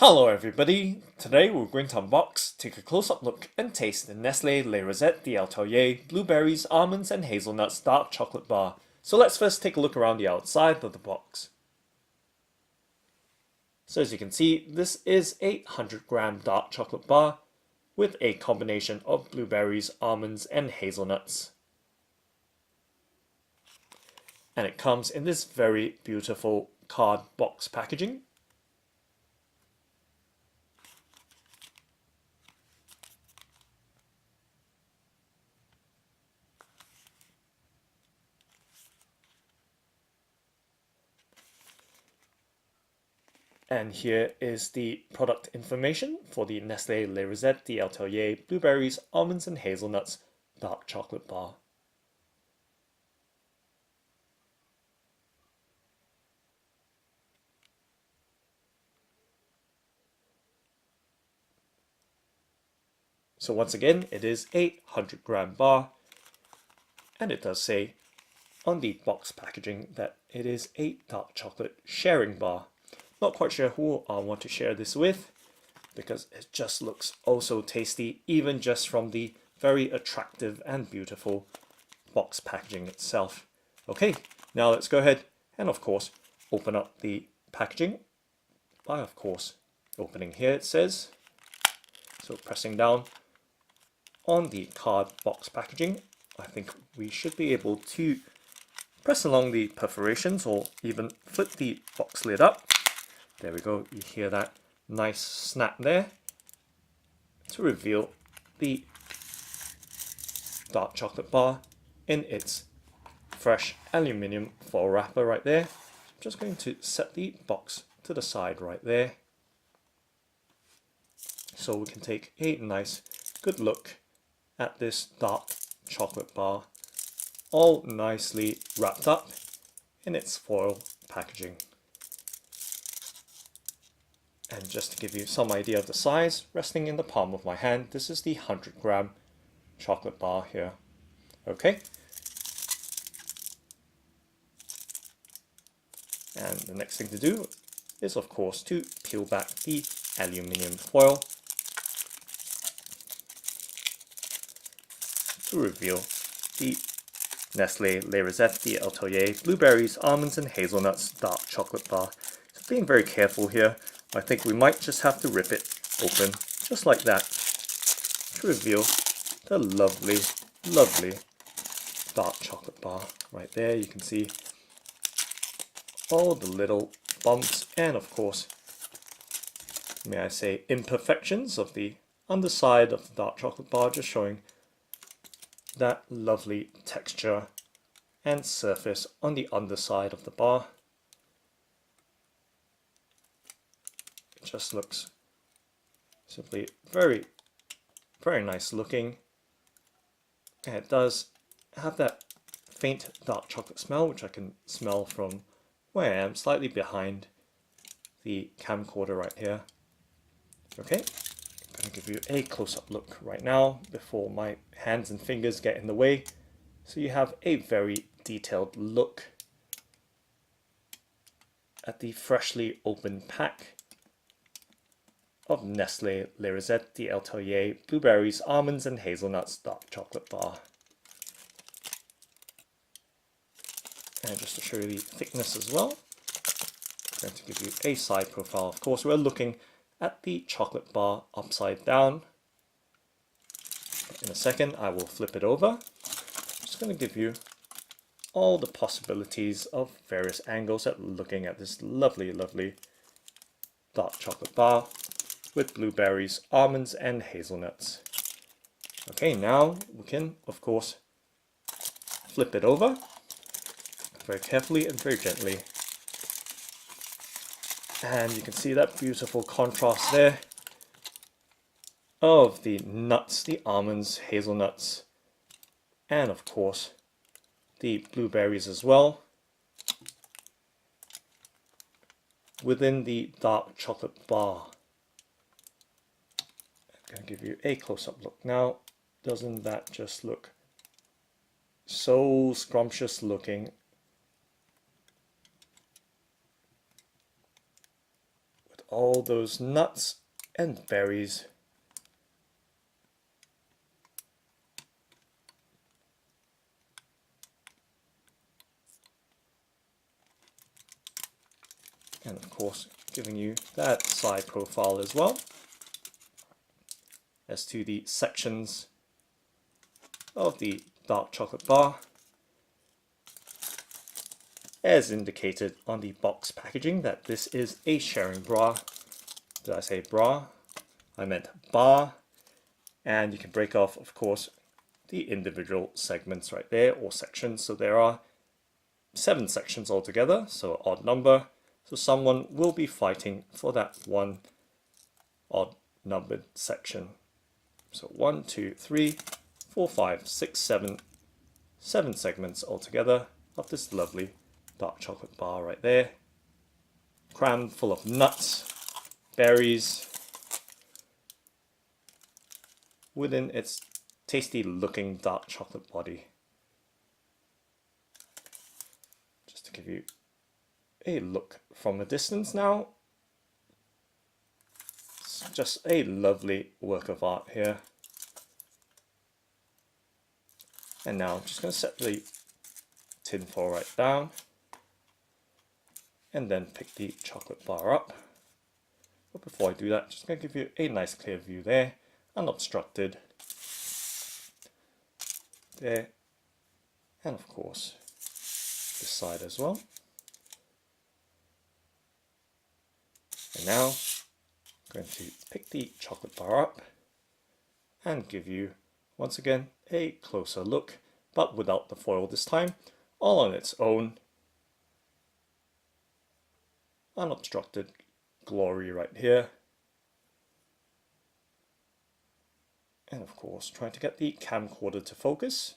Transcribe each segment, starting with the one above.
Hello everybody, today we're going to unbox, take a close-up look and taste the Nestle Les Recettes d'Atelier Blueberries, Almonds and Hazelnuts Dark Chocolate Bar. So let's first take a look around the outside of the box. So as you can see, this is a 100-gram dark chocolate bar with a combination of blueberries, almonds and hazelnuts. And it comes in this very beautiful card box packaging. And here is the product information for the Nestlé Les Recettes d'Atelier Blueberries, Almonds and Hazelnuts Dark Chocolate Bar. So once again, it is a 100-gram bar, and it does say on the box packaging that it is a dark chocolate sharing bar. Not quite sure who I want to share this with, because it just looks oh so tasty, even just from the very attractive and beautiful box packaging itself. Okay, now let's go ahead and of course open up the packaging by of course opening here, it says. So pressing down on the card box packaging, I think we should be able to press along the perforations or even flip the box lid up. There we go, you hear that nice snap there to reveal the dark chocolate bar in its fresh aluminium foil wrapper right there. I'm just going to set the box to the side right there so we can take a nice good look at this dark chocolate bar, all nicely wrapped up in its foil packaging. And just to give you some idea of the size, resting in the palm of my hand, this is the 100-gram chocolate bar here. Okay. And the next thing to do is of course to peel back the aluminium foil to reveal the Nestle Les Recettes d'Atelier Blueberries, Almonds and Hazelnuts Dark Chocolate Bar. So being very careful here, I think we might just have to rip it open, just like that, to reveal the lovely, lovely dark chocolate bar. Right there you can see all the little bumps and of course, may I say, imperfections of the underside of the dark chocolate bar, just showing that lovely texture and surface on the underside of the bar. It just looks simply very, very nice looking, and it does have that faint dark chocolate smell, which I can smell from where I am, slightly behind the camcorder right here. Okay. I'm going to give you a close-up look right now before my hands and fingers get in the way, so you have a very detailed look at the freshly opened pack of Nestle Les Recettes d'Atelier Blueberries, Almonds and Hazelnuts Dark Chocolate Bar. And just to show you the thickness as well, I'm going to give you a side profile. Of course, we're looking at the chocolate bar upside down. In a second I will flip it over. I'm just going to give you all the possibilities of various angles at looking at this lovely, lovely dark chocolate bar with blueberries, almonds and hazelnuts. Okay, now we can of course flip it over very carefully and very gently. And you can see that beautiful contrast there of the nuts, the almonds, hazelnuts, and of course the blueberries as well within the dark chocolate bar. I'm going to give you a close-up look now. Doesn't that just look so scrumptious looking? all those nuts and berries and of course giving you that side profile as well. As to the sections of the dark chocolate bar, as indicated on the box packaging, that this is a sharing bar. Did I say bra? I meant bar. And you can break off, of course, the individual segments right there, or sections. So there are 7 sections altogether, so odd number. So someone will be fighting for that one odd numbered section. So 1, 2, 3, 4, 5, 6, 7 segments altogether of this lovely dark chocolate bar right there, crammed full of nuts, berries, within its tasty looking dark chocolate body. Just to give you a look from a distance now, it's just a lovely work of art here. And now I'm just going to set the tin foil right down and then pick the chocolate bar up. But before I do that, just going to give you a nice clear view there, unobstructed there, and of course this side as well. And now I'm going to pick the chocolate bar up and give you once again a closer look, but without the foil this time, all on its own, unobstructed glory right here. And of course trying to get the camcorder to focus.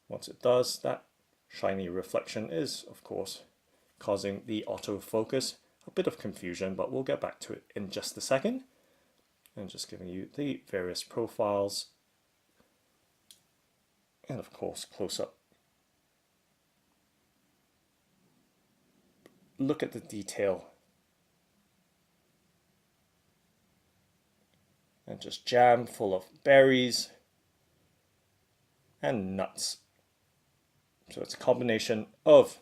Once it does, that shiny reflection is of course causing the autofocus a bit of confusion, but we'll get back to it in just a second. And just giving you the various profiles and of course close up. Look at the detail. And just jam full of berries and nuts. So it's a combination of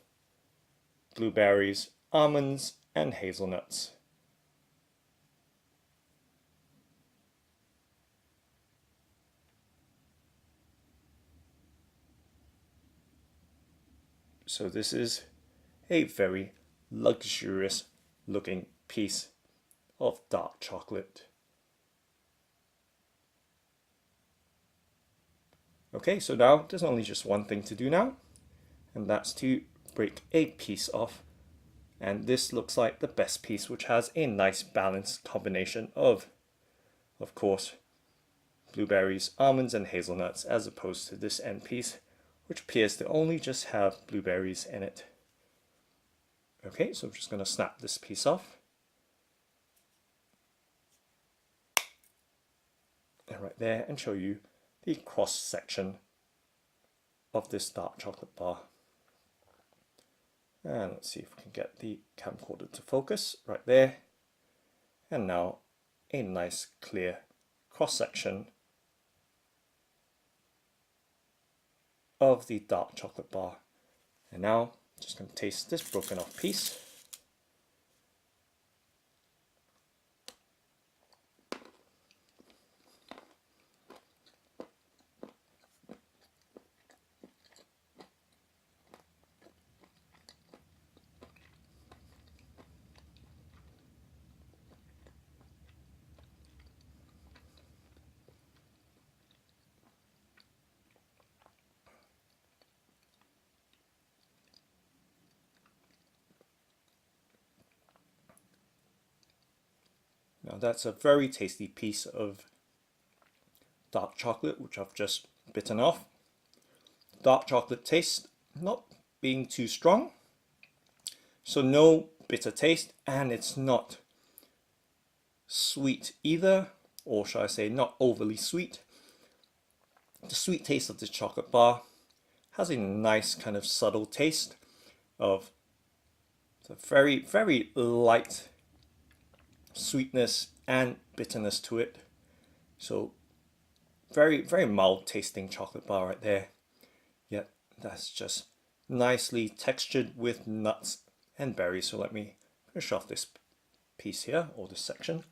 blueberries, almonds, and hazelnuts. So this is a very luxurious looking piece of dark chocolate. Okay, so now there's only just one thing to do now, and that's to break a piece off. And this looks like the best piece, which has a nice balanced combination of course, blueberries, almonds, and hazelnuts, as opposed to this end piece, which appears to only just have blueberries in it. Okay, so I'm just going to snap this piece off. And right there, and show you the cross section of this dark chocolate bar. And let's see if we can get the camcorder to focus right there. And now a nice clear cross section of the dark chocolate bar. And now I'm just going to taste this broken off piece. Now that's a very tasty piece of dark chocolate, which I've just bitten off. Dark chocolate taste not being too strong, so no bitter taste, and it's not sweet either, or shall I say not overly sweet. The sweet taste of this chocolate bar has a nice kind of subtle taste of a very, very light sweetness and bitterness to it. So very, very mild tasting chocolate bar right there. Yet that's just nicely textured with nuts and berries. So let me finish off this piece here, or this section.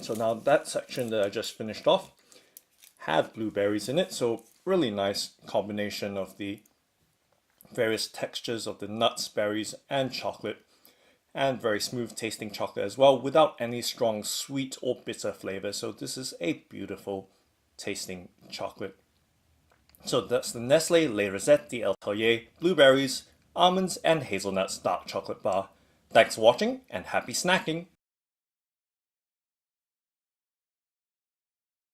So now that section that I just finished off had blueberries in it, so really nice combination of the various textures of the nuts, berries, and chocolate, and very smooth tasting chocolate as well, without any strong sweet or bitter flavor. So this is a beautiful tasting chocolate. So that's the Nestle Les Recettes d'Atelier Blueberries, Almonds and Hazelnuts Dark Chocolate Bar. Thanks for watching and happy snacking!